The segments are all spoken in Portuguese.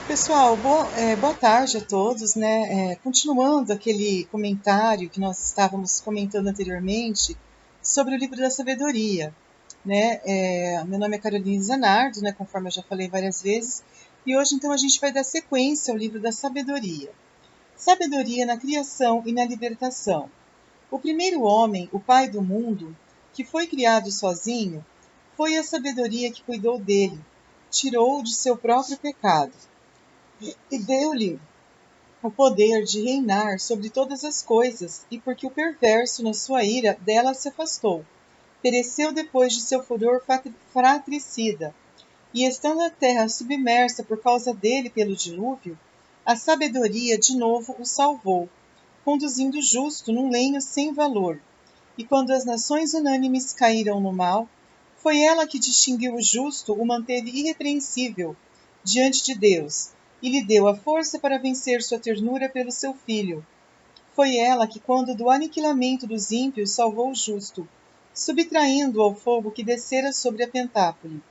Pessoal, boa tarde a todos, né? Continuando aquele comentário que nós estávamos comentando anteriormente sobre o livro da sabedoria, né? Meu nome é Caroline Zanardo, né? Conforme eu já falei várias vezes, e hoje então a gente vai dar sequência ao livro da sabedoria. Sabedoria na criação e na libertação. O primeiro homem, o pai do mundo, que foi criado sozinho, foi a sabedoria que cuidou dele, tirou-o de seu próprio pecado e deu-lhe o poder de reinar sobre todas as coisas, e porque o perverso, na sua ira, dela se afastou, pereceu depois de seu furor fratricida, e estando a terra submersa por causa dele pelo dilúvio, a sabedoria de novo o salvou, conduzindo o justo num lenho sem valor. E quando as nações unânimes caíram no mal, foi ela que distinguiu o justo, o manteve irrepreensível diante de Deus, e lhe deu a força para vencer sua ternura pelo seu filho. Foi ela que, quando do aniquilamento dos ímpios, salvou o justo, subtraindo-o ao fogo que descera sobre a Pentápole,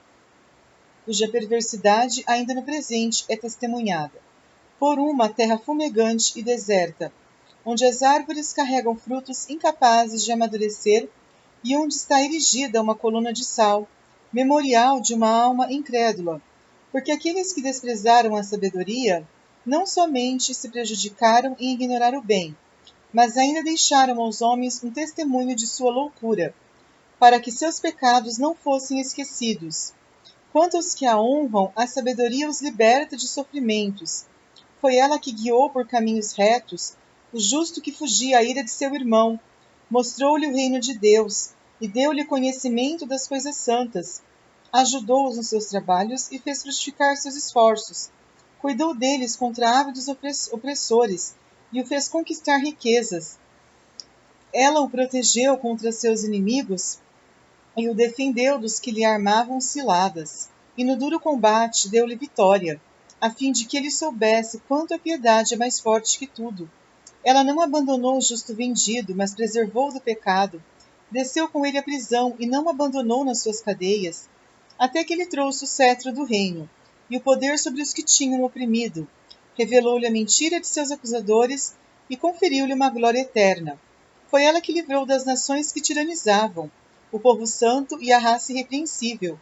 cuja perversidade ainda no presente é testemunhada, por uma terra fumegante e deserta, onde as árvores carregam frutos incapazes de amadurecer e onde está erigida uma coluna de sal, memorial de uma alma incrédula, porque aqueles que desprezaram a sabedoria não somente se prejudicaram em ignorar o bem, mas ainda deixaram aos homens um testemunho de sua loucura, para que seus pecados não fossem esquecidos. Quanto aos que a honram, a sabedoria os liberta de sofrimentos. Foi ela que guiou por caminhos retos o justo que fugia à ira de seu irmão, mostrou-lhe o reino de Deus e deu-lhe conhecimento das coisas santas. Ajudou-os nos seus trabalhos e fez frutificar seus esforços. Cuidou deles contra ávidos opressores e o fez conquistar riquezas. Ela o protegeu contra seus inimigos e o defendeu dos que lhe armavam ciladas. E no duro combate deu-lhe vitória, a fim de que ele soubesse quanto a piedade é mais forte que tudo. Ela não abandonou o justo vendido, mas preservou do pecado. Desceu com ele à prisão e não o abandonou nas suas cadeias, até que ele trouxe o cetro do reino e o poder sobre os que tinham oprimido. Revelou-lhe a mentira de seus acusadores e conferiu-lhe uma glória eterna. Foi ela que livrou das nações que tiranizavam, o povo santo e a raça irrepreensível.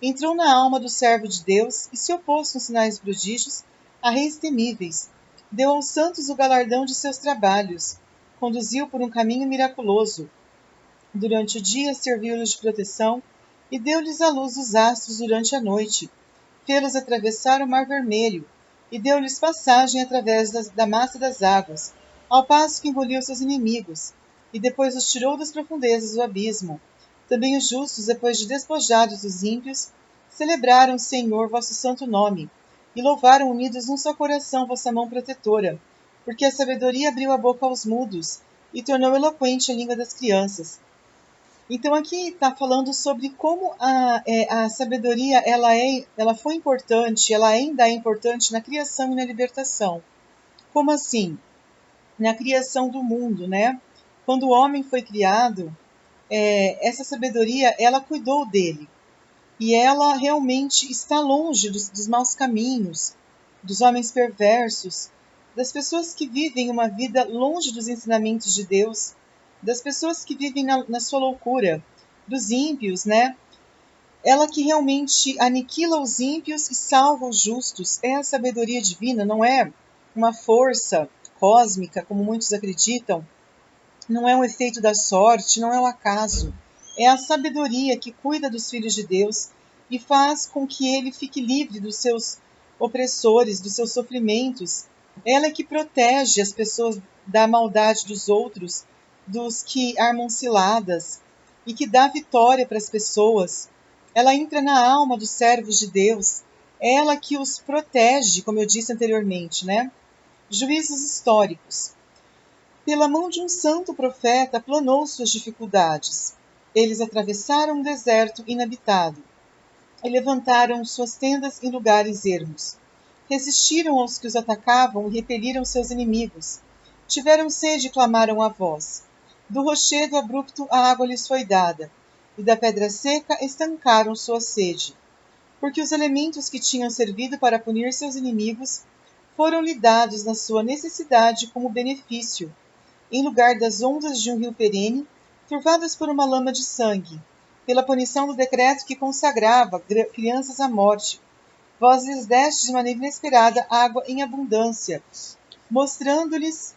Entrou na alma do servo de Deus e se opôs com sinais e prodígios a reis temíveis. Deu aos santos o galardão de seus trabalhos. Conduziu por um caminho miraculoso. Durante o dia serviu-lhes de proteção e deu-lhes a luz dos astros durante a noite. Fê-los atravessar o mar vermelho e deu-lhes passagem através da massa das águas, ao passo que engoliu seus inimigos, e depois os tirou das profundezas do abismo. Também os justos, depois de despojados dos ímpios, celebraram, Senhor, vosso santo nome, e louvaram unidos num só coração vossa mão protetora, porque a sabedoria abriu a boca aos mudos e tornou eloquente a língua das crianças. Então aqui está falando sobre como a sabedoria ela foi importante, ela ainda é importante na criação e na libertação. Como assim? Na criação do mundo, né? Quando o homem foi criado, essa sabedoria ela cuidou dele e ela realmente está longe dos maus caminhos, dos homens perversos, das pessoas que vivem uma vida longe dos ensinamentos de Deus, das pessoas que vivem na sua loucura, dos ímpios, né? Ela que realmente aniquila os ímpios e salva os justos. É a sabedoria divina, não é uma força cósmica, como muitos acreditam, não é um efeito da sorte, não é o acaso. É a sabedoria que cuida dos filhos de Deus e faz com que ele fique livre dos seus opressores, dos seus sofrimentos. Ela é que protege as pessoas da maldade dos outros, dos que armam ciladas, e que dá vitória para as pessoas. Ela entra na alma dos servos de Deus. Ela que os protege, como eu disse anteriormente, né? Juízos históricos. Pela mão de um santo profeta planou suas dificuldades. Eles atravessaram um deserto inabitado e levantaram suas tendas em lugares ermos. Resistiram aos que os atacavam e repeliram seus inimigos. Tiveram sede e clamaram a voz. Do rochedo abrupto a água lhes foi dada, e da pedra seca estancaram sua sede. porque os elementos que tinham servido para punir seus inimigos foram-lhe dados na sua necessidade como benefício, em lugar das ondas de um rio perene, turvadas por uma lama de sangue, pela punição do decreto que consagrava crianças à morte. Vós lhes deste de maneira inesperada água em abundância, mostrando-lhes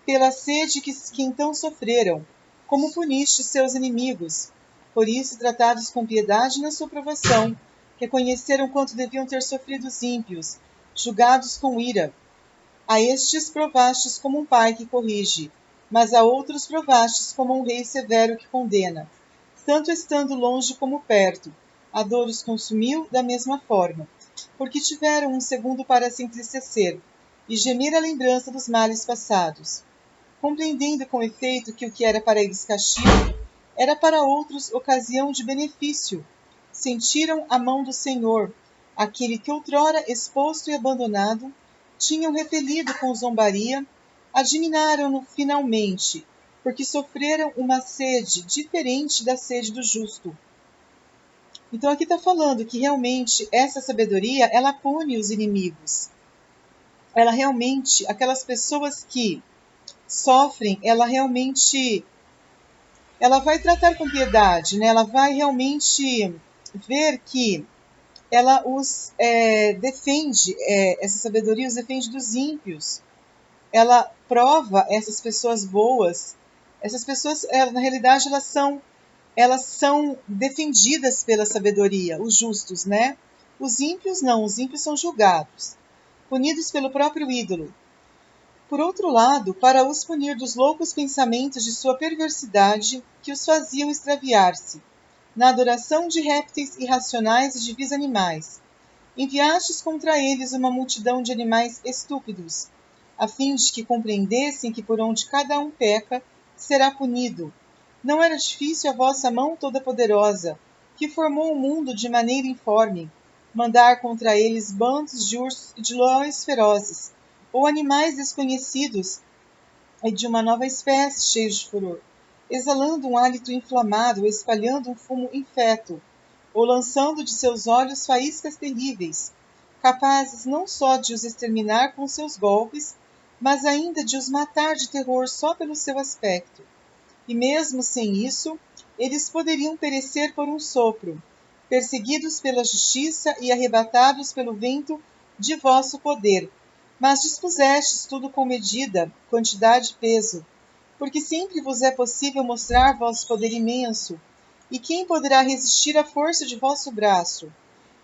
pela sede que então sofreram, como puniste seus inimigos. Por isso, tratados com piedade na sua provação, reconheceram quanto deviam ter sofrido os ímpios, julgados com ira. A estes provastes como um pai que corrige, mas a outros provastes como um rei severo que condena. Tanto estando longe como perto, a dor os consumiu da mesma forma, porque tiveram um segundo para se entristecer, e gemer a lembrança dos males passados. Compreendendo com efeito que o que era para eles castigo, era para outros ocasião de benefício, sentiram a mão do Senhor, aquele que outrora exposto e abandonado, tinham repelido com zombaria, admiraram-no finalmente, porque sofreram uma sede diferente da sede do justo. Então aqui está falando que realmente essa sabedoria, ela pune os inimigos. Ela realmente, aquelas pessoas que sofrem, ela vai tratar com piedade, né? Ela vai realmente ver que ela os defende, essa sabedoria os defende dos ímpios. Ela prova essas pessoas boas. Essas pessoas, na realidade, elas são defendidas pela sabedoria, os justos, né? Os ímpios não, os ímpios são julgados, punidos pelo próprio ídolo. Por outro lado, para os punir dos loucos pensamentos de sua perversidade, que os faziam extraviar-se, na adoração de répteis irracionais e de vis animais, enviastes contra eles uma multidão de animais estúpidos, a fim de que compreendessem que por onde cada um peca, será punido. Não era difícil a vossa mão toda-poderosa, que formou o mundo de maneira informe, mandar contra eles bandos de ursos e de leões ferozes, ou animais desconhecidos e de uma nova espécie cheios de furor, exalando um hálito inflamado, espalhando um fumo infeto, ou lançando de seus olhos faíscas terríveis, capazes não só de os exterminar com seus golpes, mas ainda de os matar de terror só pelo seu aspecto. E mesmo sem isso, eles poderiam perecer por um sopro, perseguidos pela justiça e arrebatados pelo vento de vosso poder. Mas dispusestes tudo com medida, quantidade e peso, porque sempre vos é possível mostrar vosso poder imenso, e quem poderá resistir à força de vosso braço?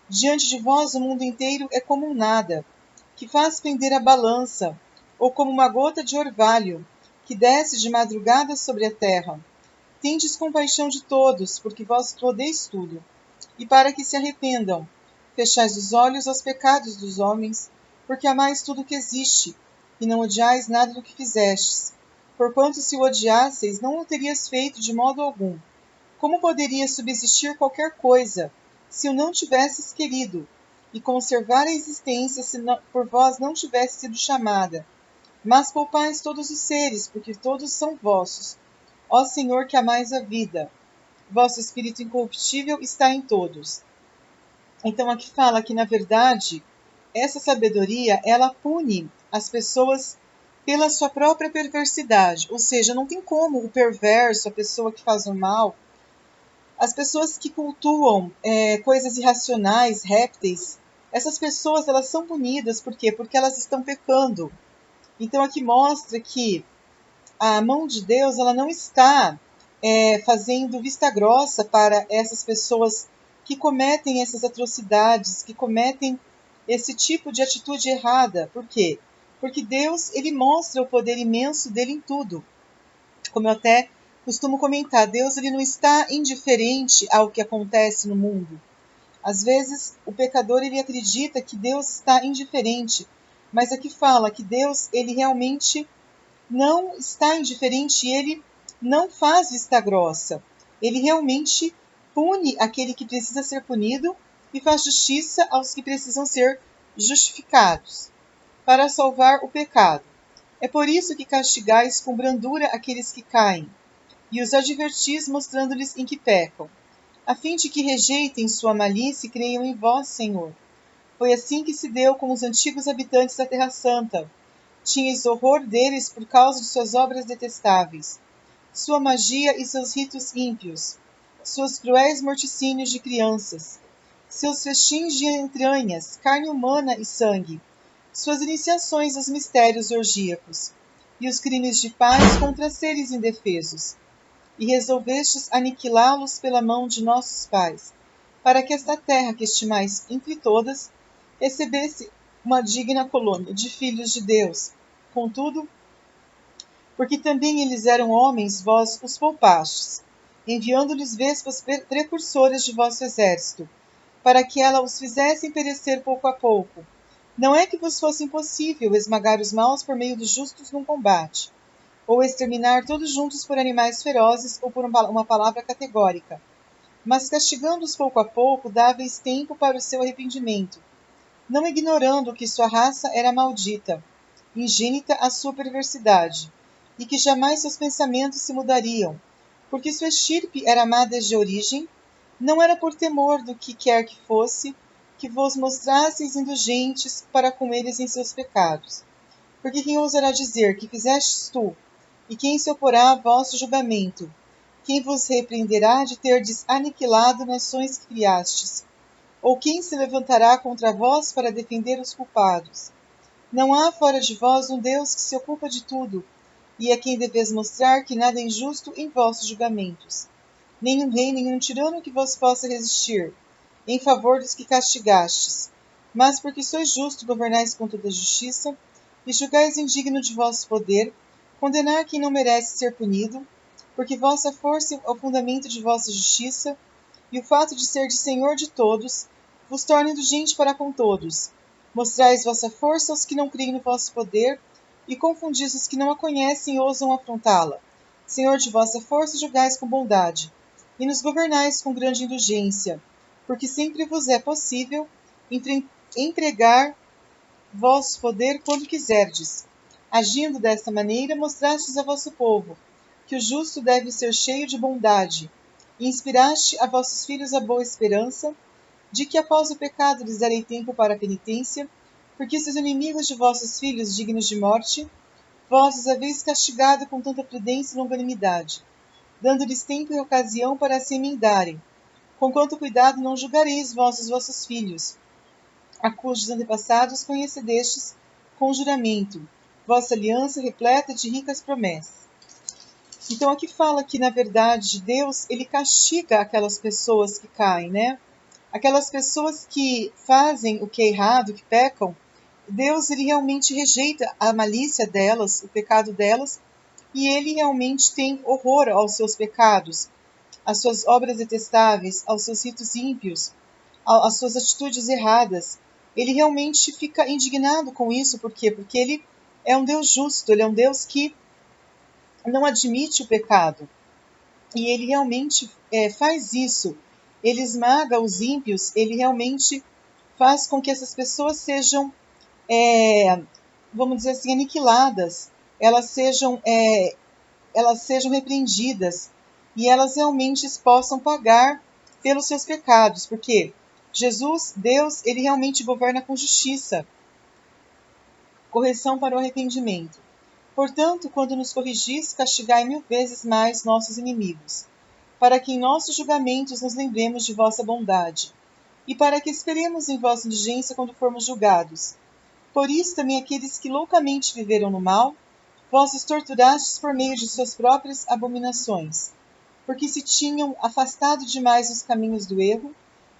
Diante de vós o mundo inteiro é como um nada, que faz pender a balança, ou como uma gota de orvalho, que desce de madrugada sobre a terra. Tendes compaixão de todos, porque vós podeis tudo, e para que se arrependam. Fechais os olhos aos pecados dos homens, porque amais tudo o que existe, e não odiais nada do que fizestes. Porquanto se o odiasseis, não o terias feito de modo algum. Como poderia subsistir qualquer coisa, se o não tivesses querido, e conservar a existência se por vós não tivesse sido chamada? Mas poupais todos os seres, porque todos são vossos. Ó Senhor, que amais a vida, vosso Espírito incorruptível está em todos. Então aqui fala que, na verdade, essa sabedoria, ela pune as pessoas pela sua própria perversidade. Ou seja, não tem como o perverso, a pessoa que faz o mal, as pessoas que cultuam coisas irracionais, répteis, essas pessoas, elas são punidas. Por quê? Porque elas estão pecando. Então aqui mostra que a mão de Deus, ela não está fazendo vista grossa para essas pessoas que cometem essas atrocidades, que cometem esse tipo de atitude errada. Por quê? Porque Deus, ele mostra o poder imenso dele em tudo. Como eu até costumo comentar, Deus, ele não está indiferente ao que acontece no mundo. Às vezes, o pecador, ele acredita que Deus está indiferente, mas aqui fala que Deus, ele realmente não está indiferente, ele não faz vista grossa. Ele realmente pune aquele que precisa ser punido e faz justiça aos que precisam ser justificados, para salvar o pecado. É por isso que castigais com brandura aqueles que caem, e os advertis mostrando-lhes em que pecam. a fim de que rejeitem sua malícia e creiam em vós, Senhor. Foi assim que se deu com os antigos habitantes da Terra Santa. Tinhas horror deles por causa de suas obras detestáveis, sua magia e seus ritos ímpios, seus cruéis morticínios de crianças, seus festins de entranhas, carne humana e sangue, suas iniciações aos mistérios orgíacos, e os crimes de pais contra seres indefesos. E resolvestes aniquilá-los pela mão de nossos pais, para que esta terra que estimais entre todas recebesse uma digna colônia de filhos de Deus. Contudo, porque também eles eram homens, vós os poupastes, enviando-lhes vespas precursoras de vosso exército, para que ela os fizessem perecer pouco a pouco. Não é que vos fosse impossível esmagar os maus por meio dos justos num combate, ou exterminar todos juntos por animais ferozes ou por uma palavra categórica, mas castigando-os pouco a pouco, dáveis tempo para o seu arrependimento, não ignorando que sua raça era maldita, ingênita a sua perversidade, e que jamais seus pensamentos se mudariam, porque sua estirpe era má desde a origem, não era por temor do que quer que fosse, que vos mostrasseis indulgentes para com eles em seus pecados. Porque quem ousará dizer que fizestes tu, e quem se oporá a vosso julgamento? Quem vos repreenderá de terdes aniquilado nações que criastes? Ou quem se levantará contra vós para defender os culpados? Não há fora de vós um Deus que se ocupa de tudo, e a quem deveis mostrar que nada é injusto em vossos julgamentos. Nenhum rei, nenhum tirano que vos possa resistir, em favor dos que castigastes. Mas porque sois justo, governais com toda justiça, e julgais indigno de vosso poder, condenar quem não merece ser punido, porque vossa força é o fundamento de vossa justiça, e o fato de ser de Senhor de todos, vos torna indulgente para com todos. Mostrais vossa força aos que não creem no vosso poder, e confundis os que não a conhecem e ousam afrontá-la. Senhor de vossa força, julgais com bondade, e nos governais com grande indulgência, porque sempre vos é possível empregar vosso poder quando quiserdes. Agindo desta maneira, mostrastes a vosso povo que o justo deve ser cheio de bondade, e inspiraste a vossos filhos a boa esperança, de que após o pecado lhes darei tempo para a penitência, porque se os inimigos de vossos filhos dignos de morte, vós os haveis castigado com tanta prudência e longanimidade, dando-lhes tempo e ocasião para se emendarem. Com quanto cuidado não julgareis vós os vossos filhos, a cujos antepassados conhecedestes com juramento, vossa aliança repleta de ricas promessas. Então aqui fala que, na verdade, Deus ele castiga aquelas pessoas que caem, né? Aquelas pessoas que fazem o que é errado, que pecam, Deus ele realmente rejeita a malícia delas, o pecado delas, e ele realmente tem horror aos seus pecados, às suas obras detestáveis, aos seus ritos ímpios, às suas atitudes erradas. Ele realmente fica indignado com isso, por quê? Porque ele é um Deus justo, ele é um Deus que não admite o pecado. E ele realmente faz isso. Ele esmaga os ímpios, ele realmente faz com que essas pessoas sejam, vamos dizer assim, aniquiladas, elas sejam repreendidas e elas realmente possam pagar pelos seus pecados, porque Jesus, Deus, ele realmente governa com justiça, correção para o arrependimento. Portanto, quando nos corrigis, castigai 1000 vezes mais nossos inimigos, para que em nossos julgamentos nos lembremos de vossa bondade, e para que esperemos em vossa indulgência quando formos julgados. Por isso também aqueles que loucamente viveram no mal, vós os torturastes por meio de suas próprias abominações, porque se tinham afastado demais dos caminhos do erro,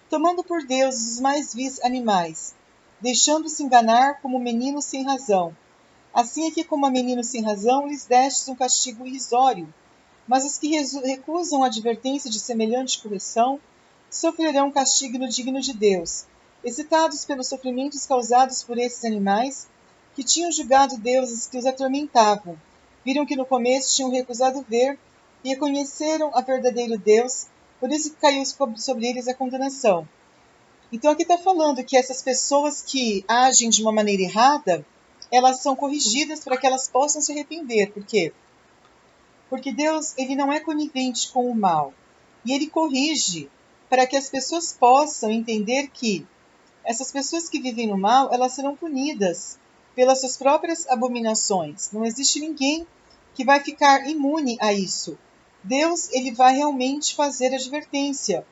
tomando por deuses os mais vis animais, deixando-se enganar como meninos sem razão. Assim é que, como a meninos sem razão, lhes destes um castigo irrisório, mas os que recusam a advertência de semelhante correção sofrerão um castigo digno de Deus, excitados pelos sofrimentos causados por esses animais, que tinham julgado deuses que os atormentavam, viram que no começo tinham recusado ver e reconheceram a verdadeiro Deus, por isso que caiu sobre eles a condenação. Então aqui está falando que essas pessoas que agem de uma maneira errada, elas são corrigidas para que elas possam se arrepender. Por quê? Porque Deus ele não é conivente com o mal. E ele corrige para que as pessoas possam entender que essas pessoas que vivem no mal, elas serão punidas pelas suas próprias abominações. Não existe ninguém que vai ficar imune a isso. Deus, ele vai realmente fazer advertência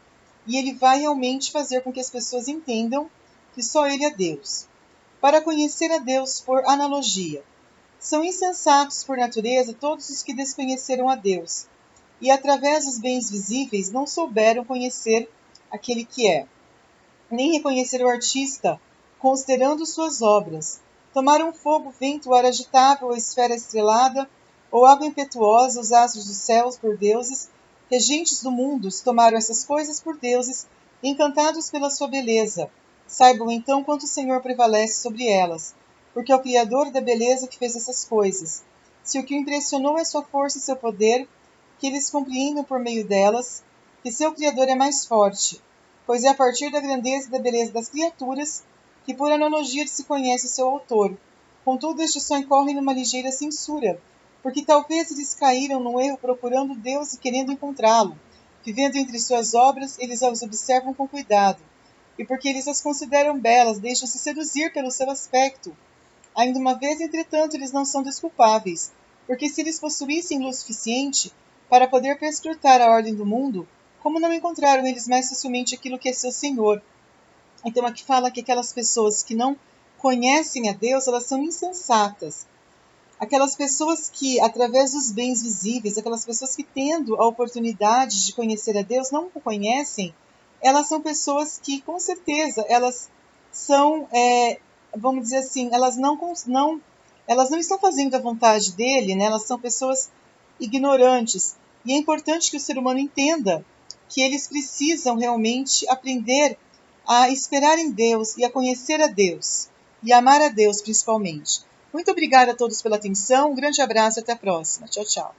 e ele vai realmente fazer com que as pessoas entendam que só ele é Deus. Para conhecer a Deus por analogia, são insensatos por natureza todos os que desconheceram a Deus, e através dos bens visíveis não souberam conhecer aquele que é, nem reconhecer o artista, considerando suas obras. Tomaram fogo, vento, ar agitável, ou esfera estrelada, ou água impetuosa, os astros dos céus por deuses, regentes do mundo, tomaram essas coisas por deuses, encantados pela sua beleza. Saibam então quanto o Senhor prevalece sobre elas, porque é o Criador da beleza que fez essas coisas. Se o que o impressionou é sua força e seu poder, que eles compreendam por meio delas, que seu Criador é mais forte, pois é a partir da grandeza e da beleza das criaturas que por analogia se conhece o seu autor. Contudo, estes só incorrem numa ligeira censura, porque talvez eles caíram no erro procurando Deus e querendo encontrá-lo. Vivendo entre suas obras, eles as observam com cuidado, e porque eles as consideram belas, deixam-se seduzir pelo seu aspecto. Ainda uma vez, entretanto, eles não são desculpáveis, porque se eles possuíssem luz suficiente para poder perscrutar a ordem do mundo, como não encontraram eles mais facilmente aquilo que é seu Senhor? Então aqui fala que aquelas pessoas que não conhecem a Deus, elas são insensatas. Aquelas pessoas que, através dos bens visíveis, aquelas pessoas que tendo a oportunidade de conhecer a Deus, não o conhecem, elas são pessoas que, com certeza, elas são, vamos dizer assim, elas não estão fazendo a vontade dele, né? Elas são pessoas ignorantes. E é importante que o ser humano entenda que eles precisam realmente aprender a esperar em Deus e a conhecer a Deus e amar a Deus principalmente. Muito obrigada a todos pela atenção, um grande abraço e até a próxima. Tchau, tchau.